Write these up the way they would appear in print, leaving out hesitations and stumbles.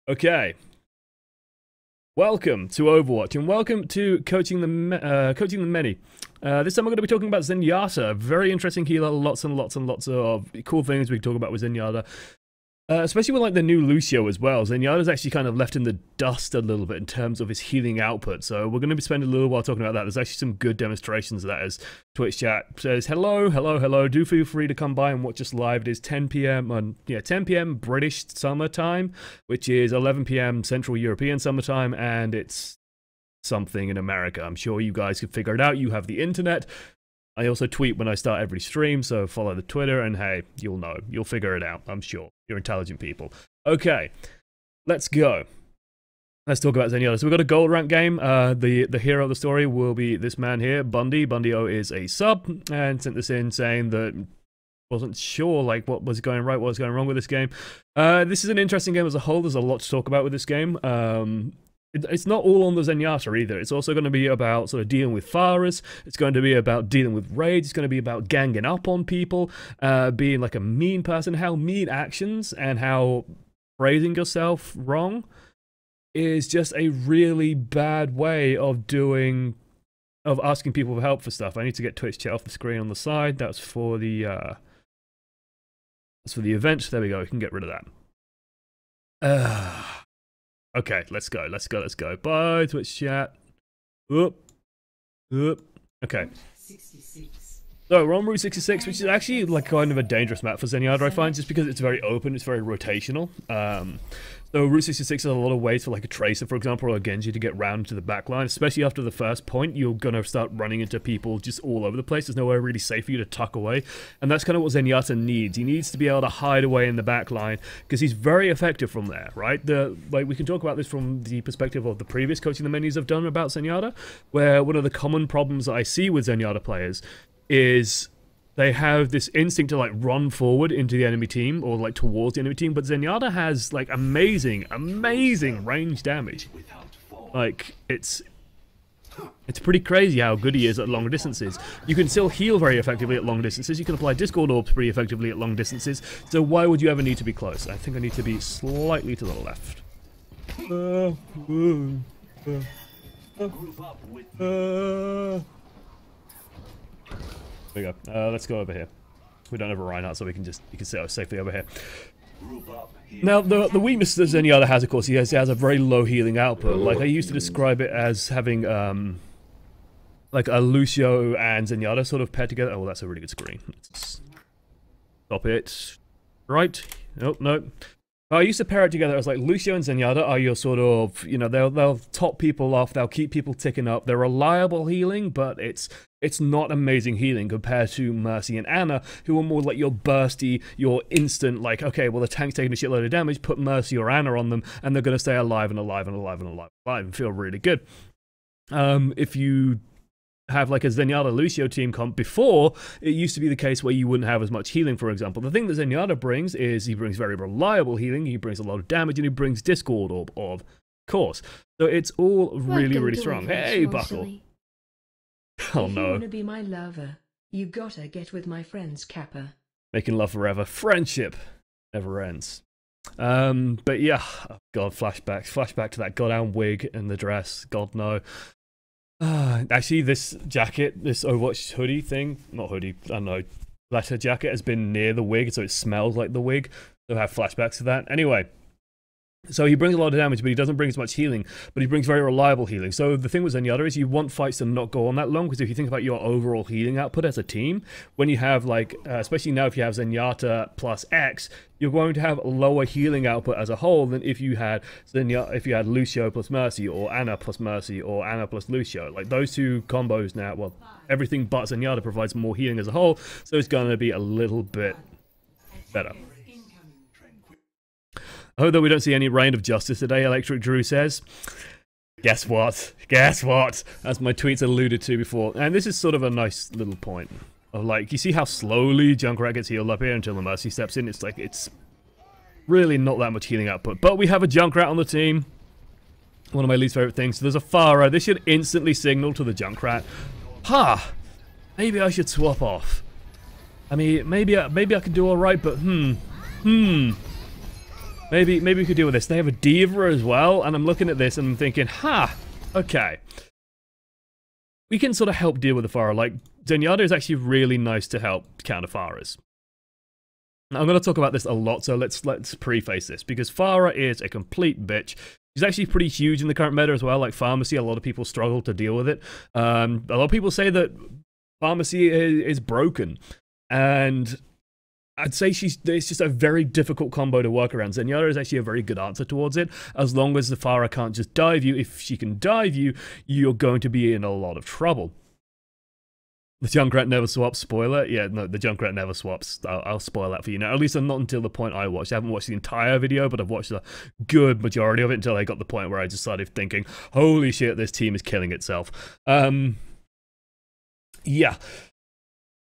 Okay. Welcome to Overwatch, and welcome to Coaching the Many. This time I'm going to be talking about Zenyatta. Very interesting healer, lots and lots and lots of cool things we can talk about with Zenyatta. Especially with like the new Lucio as well. Zenyatta's actually kind of left in the dust a little bit in terms of his healing output. So we're going to be spending a little while talking about that. There's actually some good demonstrations of that, as Twitch chat says, hello, hello, hello. Do feel free to come by and watch us live. It is 10 PM on 10 PM British summertime, which is 11 PM Central European summertime, and it's something in America. I'm sure you guys can figure it out. You have the internet. I also tweet when I start every stream, so follow the Twitter, and hey, you'll know. You'll figure it out, I'm sure. You're intelligent people. Okay, let's go. Let's talk about Zenyatta. So we've got a gold rank game. The hero of the story will be this man here, Bundy. Bundy O is a sub, and sent this in saying that wasn't sure like what was going right, what was going wrong with this game. This is an interesting game as a whole. There's a lot to talk about with this game. It's not all on the Zenyatta either. It's also going to be about sort of dealing with Pharahs. It's going to be about dealing with raids. It's going to be about ganging up on people, being like a mean person, how mean actions and how praising yourself wrong is just a really bad way of asking people for help for stuff. I need to get Twitch chat off the screen on the side. That's for the event. There we go. We can get rid of that. Okay, let's go. Bye, Twitch chat. Oop. Okay. 66. So we're on Route 66, which is actually like kind of a dangerous map for Zenyatta, I find, just because it's very open, it's very rotational. So Route 66 has a lot of ways for like a Tracer, for example, or a Genji to get round to the back line. Especially after the first point, you're gonna start running into people just all over the place. There's nowhere really safe for you to tuck away, and that's kind of what Zenyatta needs. He needs to be able to hide away in the back line because he's very effective from there, right? Like we can talk about this from the perspective of the previous Coaching the Many's I've done about Zenyatta, where one of the common problems that I see with Zenyatta players is they have this instinct to like run forward into the enemy team or like towards the enemy team, but Zenyatta has like amazing range damage. Like it's pretty crazy how good he is at long distances. You can still heal very effectively at long distances. You can apply Discord orbs pretty effectively at long distances. So why would you ever need to be close? I think I need to be slightly to the left. There we go. Let's go over here. We don't have a Reinhardt, so you can sit safely over here. Now, the weakness that Zenyatta has, of course, he has a very low healing output. Like, I used to describe it as having, like a Lucio and Zenyatta sort of paired together. Oh, well, that's a really good screen. Let's stop it. Right. Nope, nope. I used to pair it together as like Lucio and Zenyatta are your sort of, you know, they'll top people off, they'll keep people ticking up. They're reliable healing, but it's not amazing healing compared to Mercy and Ana, who are more like your bursty, your instant, like, okay, well, the tank's taking a shitload of damage, put Mercy or Ana on them, and they're going to stay alive and alive and alive and alive and alive and feel really good. If you have like a Zenyatta Lucio team comp before, it used to be the case where you wouldn't have as much healing, for example. The thing that Zenyatta brings is he brings very reliable healing, he brings a lot of damage, and he brings Discord orb, of course. So it's all really, really strong. Hey, Buckle. Oh no. If you wanna be my lover, you gotta get with my friends, Kappa. Making love forever. Friendship never ends. But yeah, oh God, flashback to that goddamn wig and the dress. God no. Actually, this jacket, this Overwatch hoodie thing, not hoodie, I don't know, leather jacket has been near the wig, so it smells like the wig. So I have flashbacks to that. Anyway, so he brings a lot of damage, but he doesn't bring as much healing, but he brings very reliable healing. So the thing with Zenyatta is you want fights to not go on that long, because if you think about your overall healing output as a team, when you have like, especially now if you have Zenyatta plus X, you're going to have lower healing output as a whole than if you had Lucio plus Mercy, or Ana plus Mercy, or Ana plus Lucio. Like those two combos now, well, everything but Zenyatta provides more healing as a whole, so it's going to be a little bit better. I hope that we don't see any reign of justice today, Electric Drew says. Guess what? Guess what? As my tweets alluded to before. And this is sort of a nice little point. Of like, you see how slowly Junkrat gets healed up here until the Mercy steps in? It's like, it's really not that much healing output. But we have a Junkrat on the team. One of my least favorite things. So there's a Pharah. This should instantly signal to the Junkrat. Ha! Maybe I should swap off. I mean, maybe I could do alright, but Maybe Maybe we could deal with this. They have a Diva as well, and I'm looking at this and I'm thinking, okay. We can sort of help deal with the Pharah. Like, Zenyatta is actually really nice to help counter Pharahs. I'm going to talk about this a lot, so let's preface this, because Pharah is a complete bitch. She's actually pretty huge in the current meta as well. Like Pharmacy, a lot of people struggle to deal with it. A lot of people say that Pharmacy is broken, and I'd say it's just a very difficult combo to work around. Zenyatta is actually a very good answer towards it, as long as the Pharah can't just dive you. If she can dive you, you're going to be in a lot of trouble. The Junkrat never swaps, spoiler. Yeah, no, the Junkrat never swaps. I'll spoil that for you now. At least not until the point I watched. I haven't watched the entire video, but I've watched a good majority of it until I got the point where I just started thinking, holy shit, this team is killing itself. Yeah.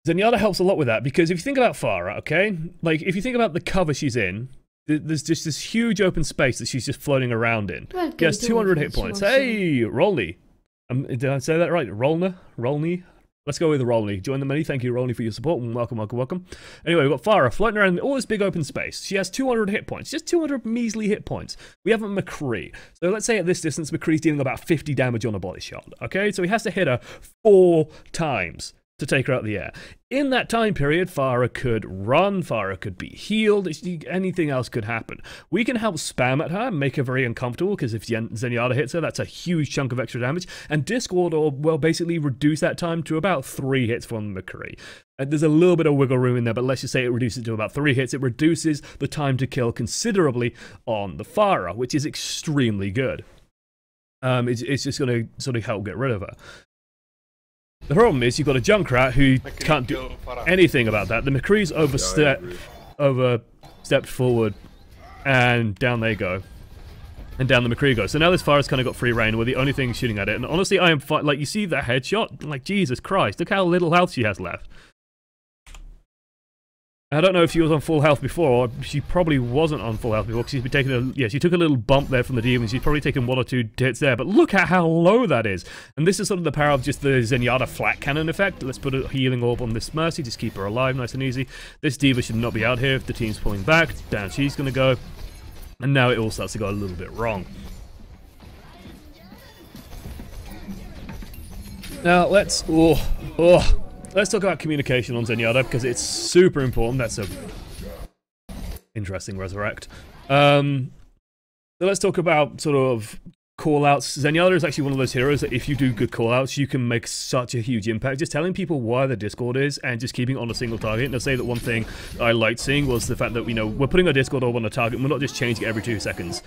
Zenyatta helps a lot with that, because if you think about Pharah, okay? Like, if you think about the cover she's in, there's just this huge open space that she's just floating around in. She has 200 hit points. Hey, Rolny. Did I say that right? Rolny? Let's go with Rolny. Join the many. Thank you, Rolny, for your support. Welcome, welcome, welcome. Anyway, we've got Pharah floating around in all this big open space. She has 200 hit points. Just 200 measly hit points. We have a McCree. So let's say at this distance, McCree's dealing about 50 damage on a body shot. Okay, so he has to hit her 4 times to take her out of the air. In that time period, Pharah could run, Pharah could be healed, anything else could happen. We can help spam at her and make her very uncomfortable, because if Zenyatta hits her, that's a huge chunk of extra damage. And Discord will basically reduce that time to about 3 hits from McCree. There's a little bit of wiggle room in there, but let's just say it reduces it to about 3 hits. It reduces the time to kill considerably on the Pharah, which is extremely good. It's just going to sort of help get rid of her. The problem is you've got a Junkrat who can't do anything about that. The McCree's overstepped forward, and down they go. And down the McCree goes. So now this Pharah's kind of got free reign, where the only thing shooting at it. And honestly, I am like, you see that headshot? Like, Jesus Christ, look how little health she has left. I don't know if she was on full health before, or she probably wasn't on full health before, because she's been taking she took a little bump there from the demon. She's probably taken 1 or 2 hits there, but look at how low that is. And this is sort of the power of just the Zenyatta flat cannon effect. Let's put a healing orb on this Mercy, just keep her alive nice and easy. This Diva should not be out here if the team's pulling back. Down she's going to go. And now it all starts to go a little bit wrong. Now let's... Let's talk about communication on Zenyatta, because it's super important. That's a interesting resurrect. So let's talk about sort of call-outs. Zenyatta is actually one of those heroes that if you do good call-outs, you can make such a huge impact. Just telling people why the Discord is and just keeping it on a single target. And I'll say that one thing I liked seeing was the fact that, you know, we're putting our Discord orb on a target and we're not just changing it every 2 seconds.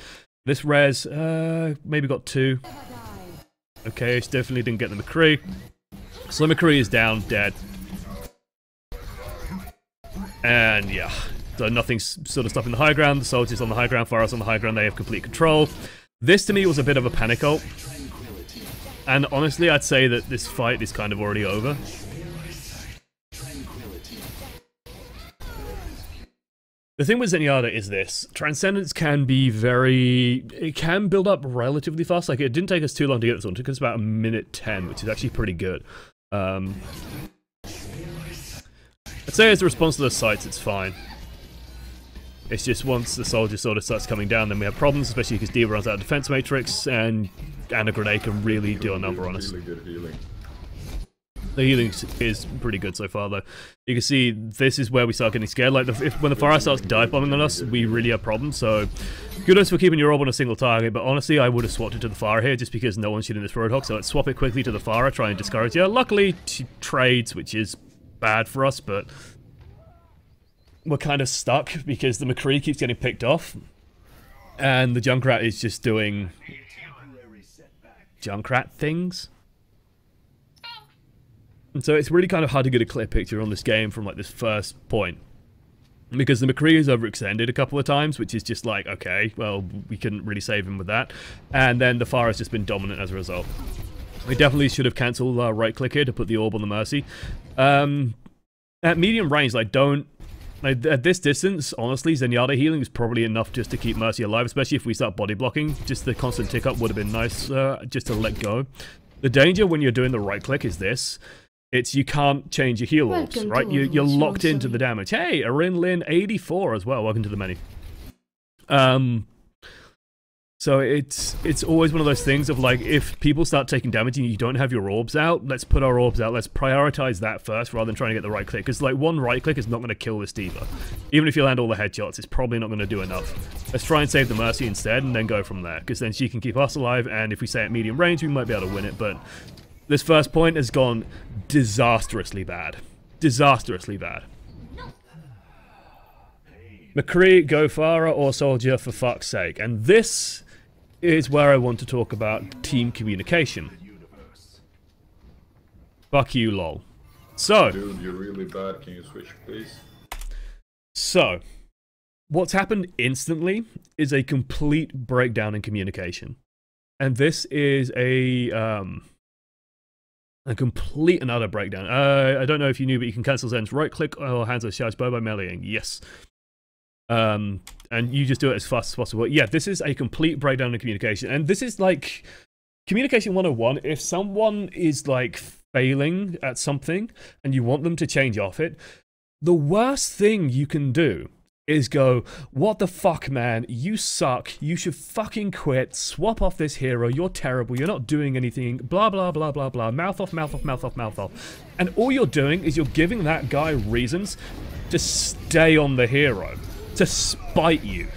This res, maybe got 2. Okay, she definitely didn't get the McCree. So McCree is down, dead. And yeah, so nothing's sort of stopping the high ground. The soldiers on the high ground, Pharah's on the high ground, they have complete control. This to me was a bit of a panic ult. And honestly, I'd say that this fight is kind of already over. The thing with Zenyatta is this. Transcendance can be it can build up relatively fast. Like, it didn't take us too long to get this one. It took us about 1:10, which is actually pretty good. I'd say as a response to the sites, it's fine. It's just once the soldier sort of starts coming down, then we have problems, especially because Diva runs out of defense matrix, and a grenade can really do a number on us. Really good healing. The healing is pretty good so far, though. You can see this is where we start getting scared. Like, when the Pharah starts dive bombing on us, we really have problems. So, kudos for keeping your orb on a single target. But honestly, I would have swapped it to the Pharah here, just because no one's shooting this Roadhog. So let's swap it quickly to the Pharah, try and discourage her. Luckily, she trades, which is bad for us, but we're kind of stuck because the McCree keeps getting picked off, and the Junkrat is just doing Junkrat things. And so it's really kind of hard to get a clear picture on this game from like this first point, because the McCree is overextended a couple of times, which is just like, okay, well, we couldn't really save him with that. And then the Pharah has just been dominant as a result. We definitely should have cancelled right click here to put the orb on the Mercy. At medium range, like, at this distance, honestly, Zenyatta healing is probably enough just to keep Mercy alive, especially if we start body blocking. Just the constant tick up would have been nice just to let go. The danger when you're doing the right click is this. It's you can't change your heal orbs, right? You're locked into the damage. Hey, Arin Lin 84 as well. Welcome to the many. So it's always one of those things of like, if people start taking damage and you don't have your orbs out, let's put our orbs out. Let's prioritize that first rather than trying to get the right click. Because like one right click is not going to kill this diva. Even if you land all the headshots, it's probably not going to do enough. Let's try and save the Mercy instead and then go from there. Because then she can keep us alive, and if we stay at medium range, we might be able to win it. But this first point has gone disastrously bad. Disastrously bad. McCree, go Pharah or Soldier for fuck's sake. And this is where I want to talk about team communication. Fuck you, lol. So, dude, you're really bad. Can you switch, please? So, what's happened instantly is a complete breakdown in communication. And this is a complete and utter breakdown. I don't know if you knew, but you can cancel Zen's right click or hands on charge bow by meleeing. Yes. And you just do it as fast as possible. Yeah, this is a complete breakdown in communication. And this is like communication 101. If someone is like failing at something and you want them to change off it, the worst thing you can do is go, what the fuck, man, you suck, you should fucking quit, swap off this hero, you're terrible, you're not doing anything, blah blah blah blah blah, mouth off, mouth off, mouth off, mouth off. And all you're doing is you're giving that guy reasons to stay on the hero, to spite you,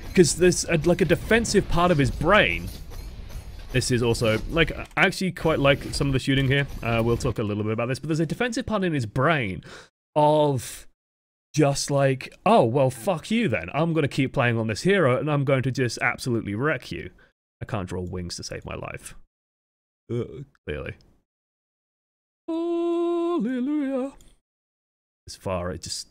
because there's like a defensive part of his brain. This is also, like, I actually quite like some of the shooting here. We'll talk a little bit about this, but there's a defensive part in his brain of just like, oh, well, fuck you then. I'm going to keep playing on this hero, and I'm going to just absolutely wreck you. I can't draw wings to save my life. Clearly. Hallelujah. This Pharah, it just...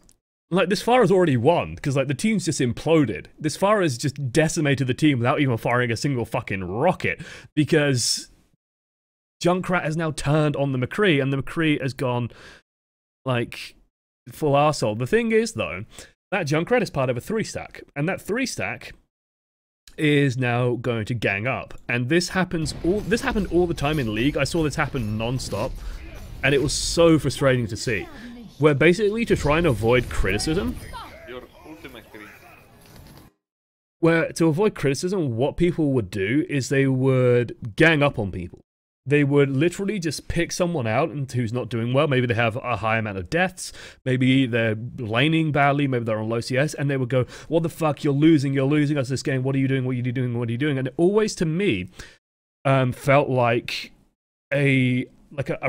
Like, this Pharah's already won, because, like, the team's just imploded. This Pharah has just decimated the team without even firing a single fucking rocket, because Junkrat has now turned on the McCree, and the McCree has gone, like, full arsehole. The thing is, though, that Junkrat is part of a 3-stack, and that 3-stack is now going to gang up. And this happened all the time in League. I saw this happen non-stop, and it was so frustrating to see. Where basically, to try and avoid criticism, what people would do is they would gang up on people. They would literally just pick someone out and who's not doing well. Maybe they have a high amount of deaths. Maybe they're laning badly. Maybe they're on low CS. And they would go, what the fuck, you're losing us this game. What are you doing? What are you doing? What are you doing? And it always, to me, felt like a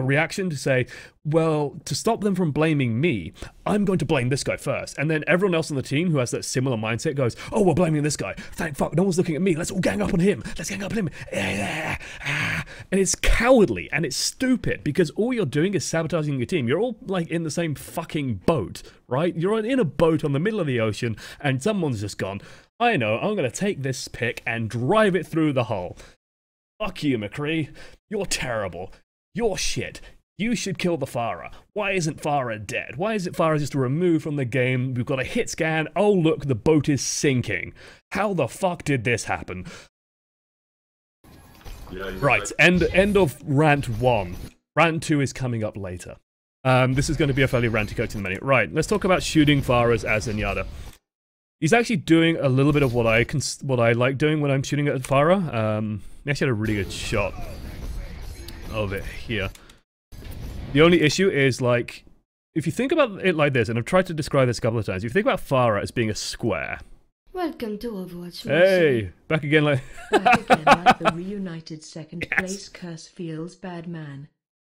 reaction to say, well, to stop them from blaming me, I'm going to blame this guy first. And then everyone else on the team who has that similar mindset goes, oh, we're blaming this guy. Thank fuck, no one's looking at me. Let's all gang up on him. Let's gang up on him. And it's cowardly and it's stupid, because all you're doing is sabotaging your team. You're all like in the same fucking boat, right? You're in a boat on the middle of the ocean and someone's just gone, I know, I'm going to take this pick and drive it through the hull. Fuck you, McCree. You're terrible. You're shit. You should kill the Pharah. Why isn't Pharah dead? Why isn't Pharah just removed from the game? We've got a hit scan. Oh, look, the boat is sinking. How the fuck did this happen? Yeah, right, end of rant 1. Rant 2 is coming up later. This is going to be a fairly ranty Coaching the Many. Right, let's talk about shooting Pharahs as Zenyatta. He's actually doing a little bit of what I like doing when I'm shooting at Pharah. He actually had a really good shot of it here. The only issue is, like, if you think about it like this, and I've tried to describe this a couple of times, if you think about Pharah as being a square. Welcome to Overwatch. Hey, back again like... Back again like the reunited second place curse feels bad man.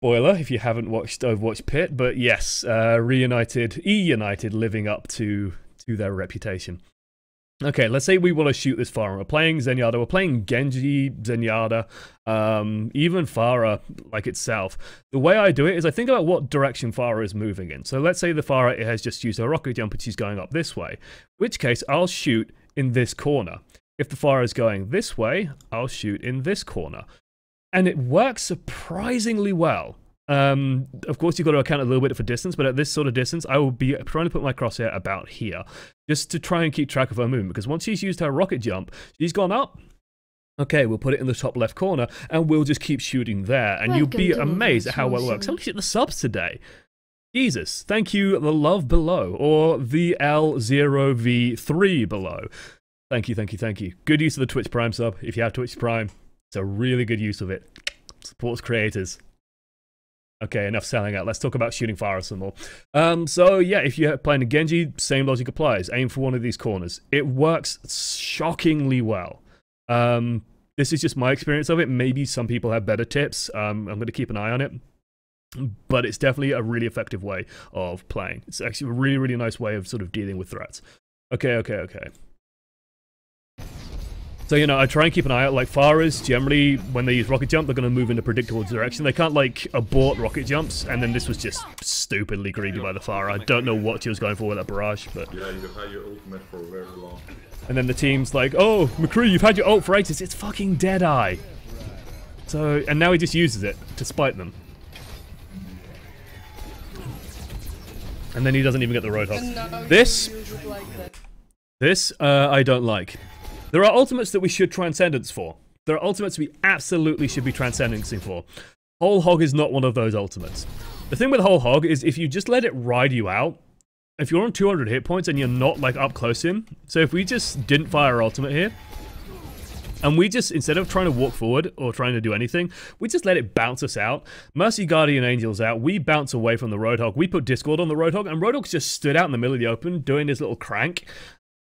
Spoiler, if you haven't watched Overwatch Pit, but yes, E-United living up to their reputation. Okay, let's say we want to shoot this Pharah. We're playing Zenyatta, we're playing Genji, Zenyatta, even Pharah, like itself. The way I do it is I think about what direction Pharah is moving in. So let's say the Pharah has just used her rocket jump and she's going up this way. In which case, I'll shoot in this corner. If the Pharah is going this way, I'll shoot in this corner. And it works surprisingly well. Of course, you've got to account a little bit for distance, but at this sort of distance, I will be trying to put my crosshair about here, just to try and keep track of her movement, because once she's used her rocket jump, she's gone up. Okay, we'll put it in the top left corner, and we'll just keep shooting there, and you'll be amazed at how well it works. How many hit the subs today? Jesus, thank you, the love below, or the L0V3 below. Thank you, thank you, thank you. Good use of the Twitch Prime sub. If you have Twitch Prime, it's a really good use of it. Supports creators. Okay, enough selling out. Let's talk about shooting Pharah some more. So yeah, if you're playing a Genji, same logic applies. Aim for one of these corners. It works shockingly well. This is just my experience of it. Maybe some people have better tips. I'm going to keep an eye on it. But it's definitely a really effective way of playing. It's actually a really, really nice way of sort of dealing with threats. Okay. So, you know, I try and keep an eye out. Like, Pharahs, generally, when they use rocket jump, they're going to move in a predictable direction. They can't, like, abort rocket jumps, and then this was just stupidly greedy by the Pharah. I don't know what she was going for with that barrage, but... Yeah, you had your ultimate for very long. And then the team's like, oh, McCree, you've had your ult for ages. It's fucking Deadeye. So, and now he just uses it to spite them. And then he doesn't even get the Roadhog. This, I don't like. There are ultimates that we should Transcendance for. There are ultimates we absolutely should be Transcendancing for. Whole Hog is not one of those ultimates. The thing with Whole Hog is if you just let it ride you out, if you're on 200 hit points and you're not like up close to him, so if we just didn't fire our ultimate here, and we just, instead of trying to walk forward or trying to do anything, we just let it bounce us out. Mercy Guardian Angel's out, we bounce away from the Roadhog, we put Discord on the Roadhog, and Roadhog's just stood out in the middle of the open doing his little crank.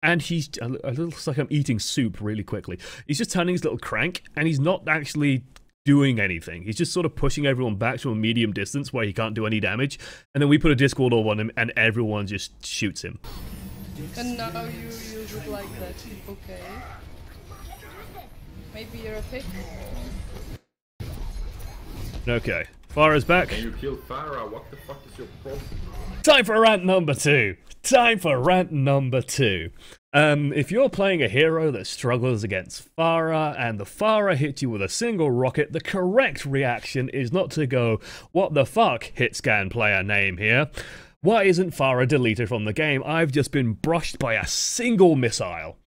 And he's a little, looks like I'm eating soup really quickly. He's just turning his little crank, and he's not actually doing anything. He's just sort of pushing everyone back to a medium distance where he can't do any damage. And then we put a Discord orb on him, and everyone just shoots him. And now you use it like that. Okay. Maybe you're a pig. Okay. Pharah's back. Can you kill Pharah? What the fuck is your problem? Time for rant number 2. Time for rant number 2. If you're playing a hero that struggles against Pharah and the Pharah hits you with a single rocket, the correct reaction is not to go, what the fuck, hit scan player name here. Why isn't Pharah deleted from the game? I've just been brushed by a single missile.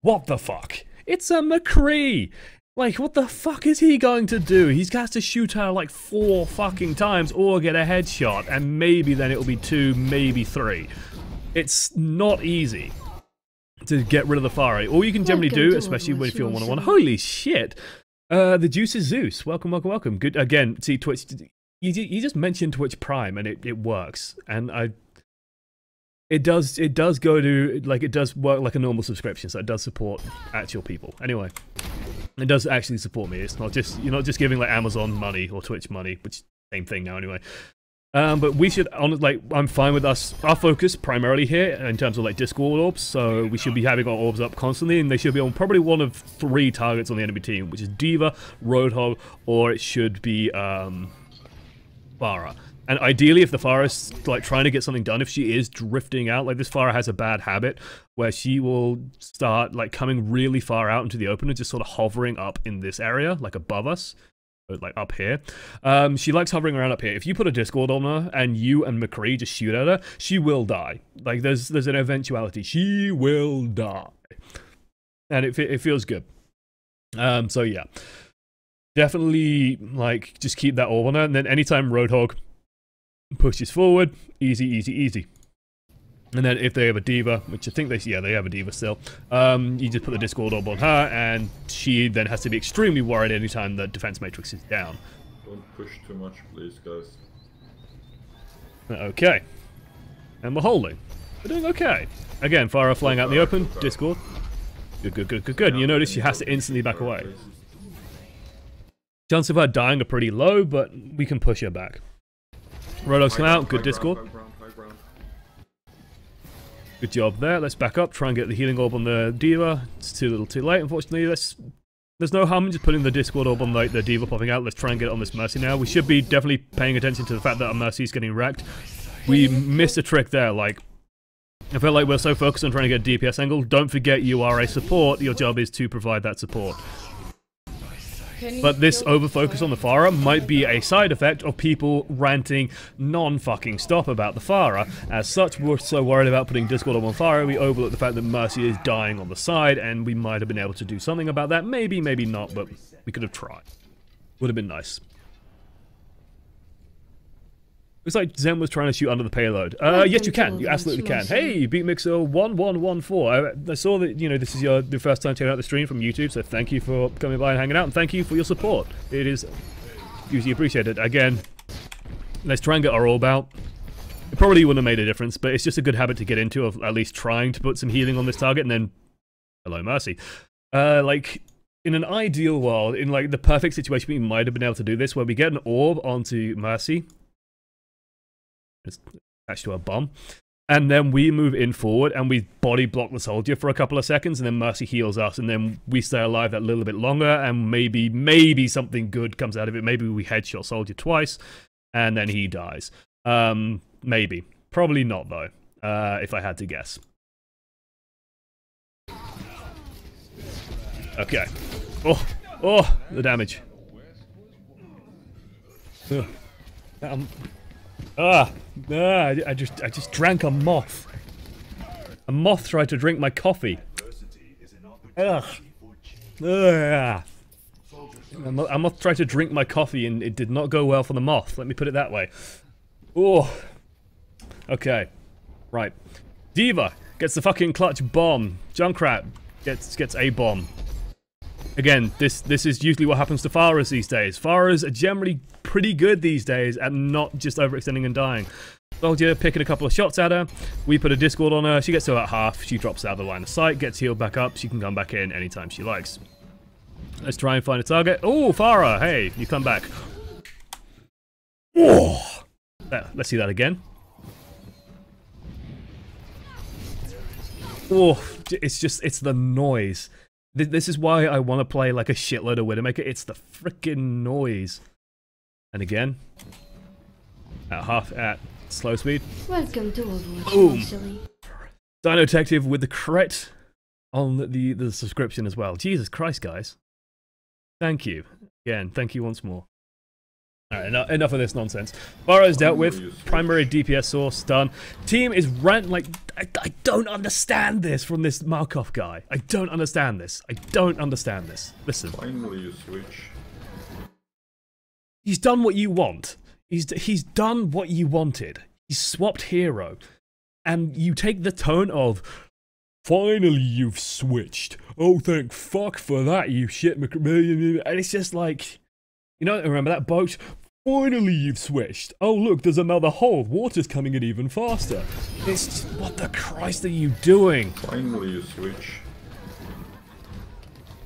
What the fuck? It's a McCree! Like, what the fuck is he going to do? He's got to shoot her like 4 fucking times or get a headshot, and maybe then it'll be 2, maybe 3. It's not easy to get rid of the Pharah. All you can generally do, especially if you're one-on-one. Holy shit! The Juice is Zeus. Welcome, welcome, welcome. Good. Again, see, Twitch, you just mentioned Twitch Prime, and it works. And it does go to, like, it does work like a normal subscription, so it does support actual people. Anyway. It does actually support me. It's not just, you're not just giving like Amazon money or Twitch money, which same thing now anyway. But we should, like, I'm fine with us, our focus primarily here in terms of like Discord orbs, so we should be having our orbs up constantly, and they should be on probably one of 3 targets on the enemy team, which is D.Va, Roadhog, or it should be Pharah. And ideally, if the Pharah is like trying to get something done, if she is drifting out, like this Pharah has a bad habit where she will start like coming really far out into the open and just sort of hovering up in this area, like above us, like up here. She likes hovering around up here. If you put a Discord on her and you and McCree just shoot at her, she will die. Like there's an eventuality. She will die. And it feels good. So yeah. Definitely like just keep that orb on her, and then anytime Roadhog pushes forward, easy, easy, easy. And then if they have a D.Va, which I think they have a D.Va still, you just put the Discord orb on her, and she then has to be extremely worried anytime the defense matrix is down. Don't push too much, please, guys. Okay. And we're holding. We're doing okay. Again, Pharah flying out in the open, Discord. Good, good, good, good, good. And you notice she has to instantly back away. Chances of her dying are pretty low, but we can push her back. Roadhog's come out, good Discord. Good job there. Let's back up, try and get the healing orb on the D.Va. It's too little too late, unfortunately. There's no harm in just putting the Discord orb on like the D.Va popping out. Let's try and get it on this Mercy now. We should be definitely paying attention to the fact that our Mercy is getting wrecked. We missed a trick there, like, I feel like we're so focused on trying to get a DPS angle. Don't forget you are a support, your job is to provide that support. But this over-focus on the Pharah might be a side effect of people ranting non-fucking stop about the Pharah. As such, we're so worried about putting Discord on Pharah, we overlook the fact that Mercy is dying on the side, and we might have been able to do something about that. Maybe, maybe not, but we could have tried. Would have been nice. Looks like Zen was trying to shoot under the payload. Yes, you can. You absolutely can. Hey, BeatMixer1114. I saw that, you know, this is your first time checking out the stream from YouTube, so thank you for coming by and hanging out, and thank you for your support. It is hugely appreciated. Again, let's try and get our orb out. It probably wouldn't have made a difference, but it's just a good habit to get into of at least trying to put some healing on this target, and then, hello, mercy. Like, in an ideal world, in like the perfect situation, we might have been able to do this, where we get an orb onto mercy. It's attached to a bomb, and then we move in forward and we body block the soldier for a couple of seconds, and then mercy heals us, and then we stay alive that little bit longer, and maybe something good comes out of it. Maybe we headshot soldier twice and then he dies. Maybe, probably not though, if I had to guess. Okay. Oh, the damage. I just drank a moth. A moth tried to drink my coffee. Ugh. A moth tried to drink my coffee and it did not go well for the moth. Let me put it that way. Oh. Okay. Right. Diva gets the fucking clutch bomb. Junkrat gets a bomb. Again, this is usually what happens to Pharahs these days. Pharahs are generally pretty good these days at not just overextending and dying. Soldier picking a couple of shots at her. We put a Discord on her. She gets to about half. She drops out of the line of sight, gets healed back up. She can come back in anytime she likes. Let's try and find a target. Oh, Pharah, hey, you come back. Oh, let's see that again. Oh, it's the noise. This is why I want to play like a shitload of Widowmaker. It's the freaking noise. And again, at slow speed. Welcome to Overwatch. Boom. Silly. Dino Detective with the crit on the subscription as well. Jesus Christ, guys. Thank you. Again, thank you once more. Alright, enough of this nonsense. Pharah is dealt with. Primary DPS source done. Team is like, I don't understand this from this Markov guy. I don't understand this. I don't understand this. Listen. Finally you switch. He's done what you want. He's done what you wanted. He's swapped hero. And you take the tone of, finally you've switched. Oh, thank fuck for that, you shit McMillion. And it's just like, you know, remember that boat? Finally you've switched. Oh look, there's another hole. Water's coming in even faster. It's just, what the Christ are you doing? Finally you switch.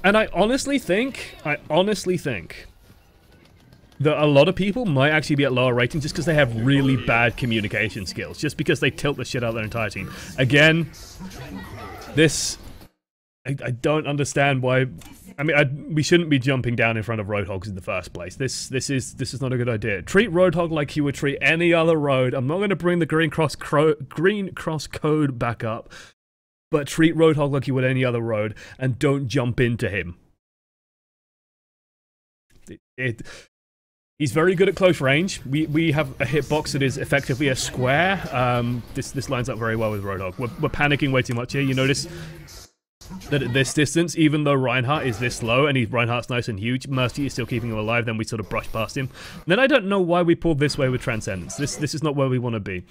And I honestly think that a lot of people might actually be at lower rating just because they have really bad communication skills. Just because they tilt the shit out of their entire team. Again, this, I don't understand why. I mean, we shouldn't be jumping down in front of roadhogs in the first place. This is not a good idea. Treat roadhog like you would treat any other road. I'm not going to bring the green cross code back up, but treat roadhog like you would any other road, and don't jump into him. He's very good at close range. We have a hitbox that is effectively a square. This lines up very well with roadhog. We're panicking way too much here. You notice that at this distance, even though Reinhardt is this low and Reinhardt's nice and huge, Mercy is still keeping him alive, then we sort of brush past him. And then I don't know why we pulled this way with Transcendance. This is not where we want to be.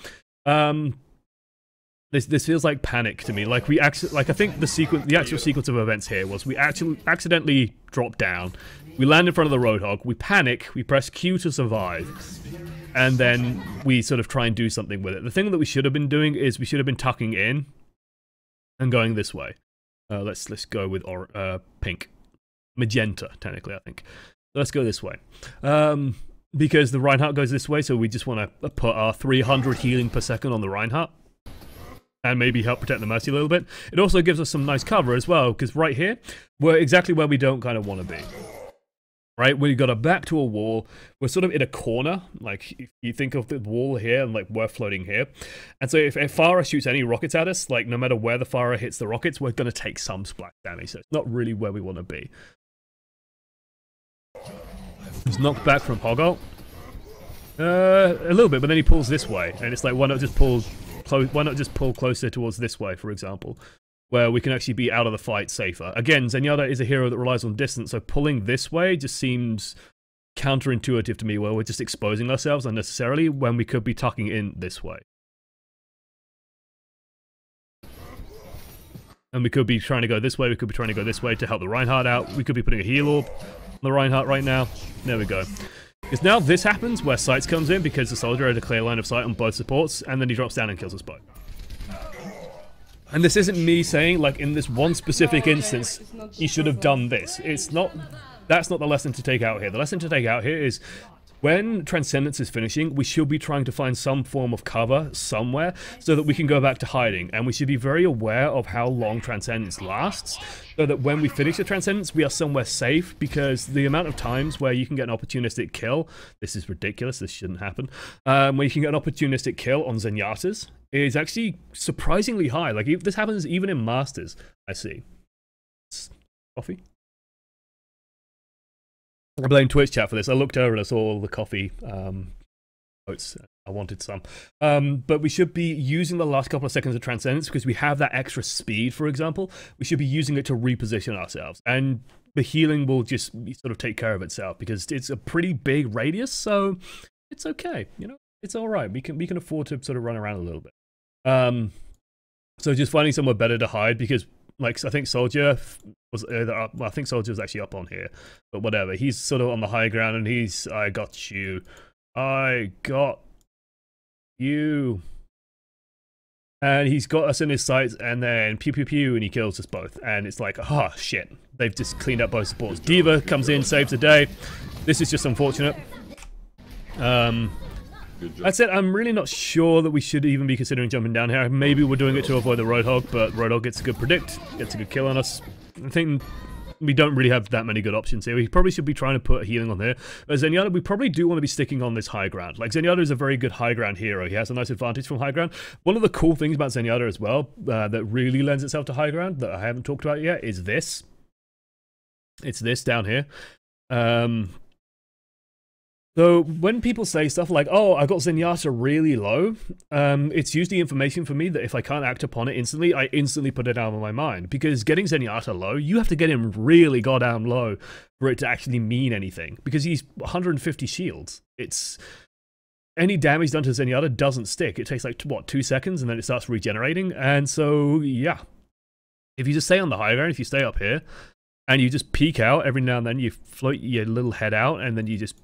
This feels like panic to me. Like I think the actual sequence of events here was we actually accidentally dropped down, we land in front of the roadhog, we panic, we press Q to survive, and then we sort of try and do something with it. The thing that we should have been doing is we should have been tucking in and going this way. Let's go with pink. Magenta, technically, I think. Let's go this way. Because the Reinhardt goes this way, so we just want to put our 300 healing per second on the Reinhardt. And maybe help protect the Mercy a little bit. It also gives us some nice cover as well, because right here, we're exactly where we don't kind of want to be. Right? We've got our back to a wall. We're sort of in a corner. Like, if you think of the wall here, and like, we're floating here. And so if Pharah shoots any rockets at us, like, no matter where the Pharah hits the rockets, we're going to take some splash damage. So it's not really where we want to be. He's knocked back from Hoggle. A little bit, but then he pulls this way. And it's like, why not just pull closer towards this way, for example, where we can actually be out of the fight safer. Again, Zenyatta is a hero that relies on distance, so pulling this way just seems counterintuitive to me, where we're just exposing ourselves unnecessarily when we could be tucking in this way. And we could be trying to go this way, we could be trying to go this way to help the Reinhardt out. We could be putting a heal orb on the Reinhardt right now. There we go. Because now this happens where Sights comes in because the soldier had a clear line of sight on both supports, and then he drops down and kills us both. And this isn't me saying, like, in this one specific instance, he should have done this. It's not... That's not the lesson to take out here. The lesson to take out here is when Transcendance is finishing, we should be trying to find some form of cover somewhere so that we can go back to hiding. And we should be very aware of how long Transcendance lasts so that when we finish the Transcendance, we are somewhere safe, because the amount of times where you can get an opportunistic kill, this is ridiculous, this shouldn't happen, where you can get an opportunistic kill on Zenyatas is actually surprisingly high. Like, this happens even in Masters, I see. Coffee? I blame Twitch chat for this. I looked over and I saw all the coffee quotes. I wanted some. But we should be using the last couple of seconds of Transcendence because we have that extra speed, for example. We should be using it to reposition ourselves. And the healing will just sort of take care of itself because it's a pretty big radius, so it's okay. You know, it's all right. We can afford to sort of run around a little bit. So just finding somewhere better to hide, because like I think Soldier was either up, well, I think Soldier was actually up on here, but whatever. He's sort of on the high ground, and he's, I got you, and he's got us in his sights, and then pew pew pew, and he kills us both, and it's like, oh shit, they've just cleaned up both supports. Diva comes in, saves the day. This is just unfortunate. That said, I'm really not sure that we should even be considering jumping down here. Maybe we're doing it to avoid the Roadhog, but Roadhog gets a good predict, gets a good kill on us. I think we don't really have that many good options here. We probably should be trying to put healing on here. But Zenyatta, we probably do want to be sticking on this high ground. Like, Zenyatta is a very good high ground hero. He has a nice advantage from high ground. One of the cool things about Zenyatta as well, that really lends itself to high ground, that I haven't talked about yet, is this. It's this down here. So when people say stuff like, oh, I got Zenyatta really low, it's usually information for me that if I can't act upon it instantly, I instantly put it out of my mind. Because getting Zenyatta low, you have to get him really goddamn low for it to actually mean anything. Because he's 150 shields. It's... Any damage done to Zenyatta doesn't stick. It takes like, what, 2 seconds, and then it starts regenerating. And so, yeah. If you just stay on the high ground, if you stay up here, and you just peek out every now and then, you float your little head out, and then you just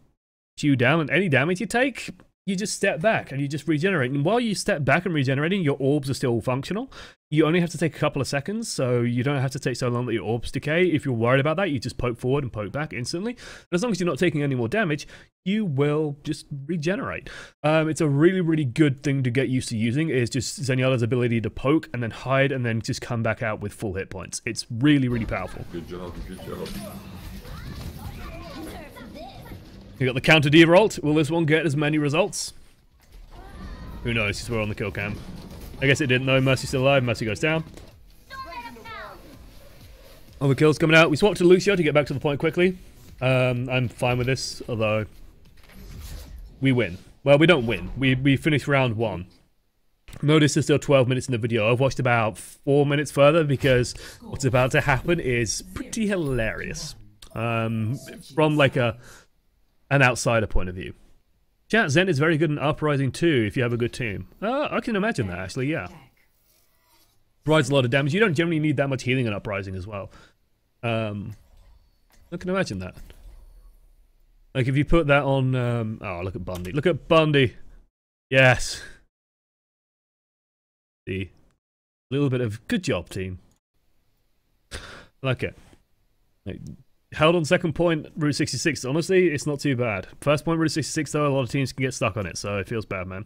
chew down, and any damage you take, you just step back and you just regenerate. And while you step back and regenerating, your orbs are still functional. You only have to take a couple of seconds, so you don't have to take so long that your orbs decay. If you're worried about that, you just poke forward and poke back instantly. And as long as you're not taking any more damage, you will just regenerate. It's a really, really good thing to get used to using, is just Zenyatta's ability to poke and then hide and then just come back out with full hit points. It's really, really powerful. Good job, good job. You got the counter Diva ult. Will this one get as many results? Who knows? He's on the kill cam. I guess it didn't though. Mercy's still alive. Mercy goes down. All the kills coming out. We swapped to Lucio to get back to the point quickly. I'm fine with this, although we win. Well, we don't win. We finish round 1. Notice there's still 12 minutes in the video. I've watched about 4 minutes further because what's about to happen is pretty hilarious. From like an outsider point of view. Chat, Zen is very good in Uprising too, if you have a good team. I can imagine that, actually, yeah. Provides a lot of damage. You don't generally need that much healing in Uprising as well. I can imagine that. Like, if you put that on... oh, look at Bundy. Look at Bundy! Yes! See? A little bit of good job, team. Like it. Like, held on second point, Route 66. Honestly, it's not too bad. First point, Route 66, though, a lot of teams can get stuck on it, so it feels bad, man.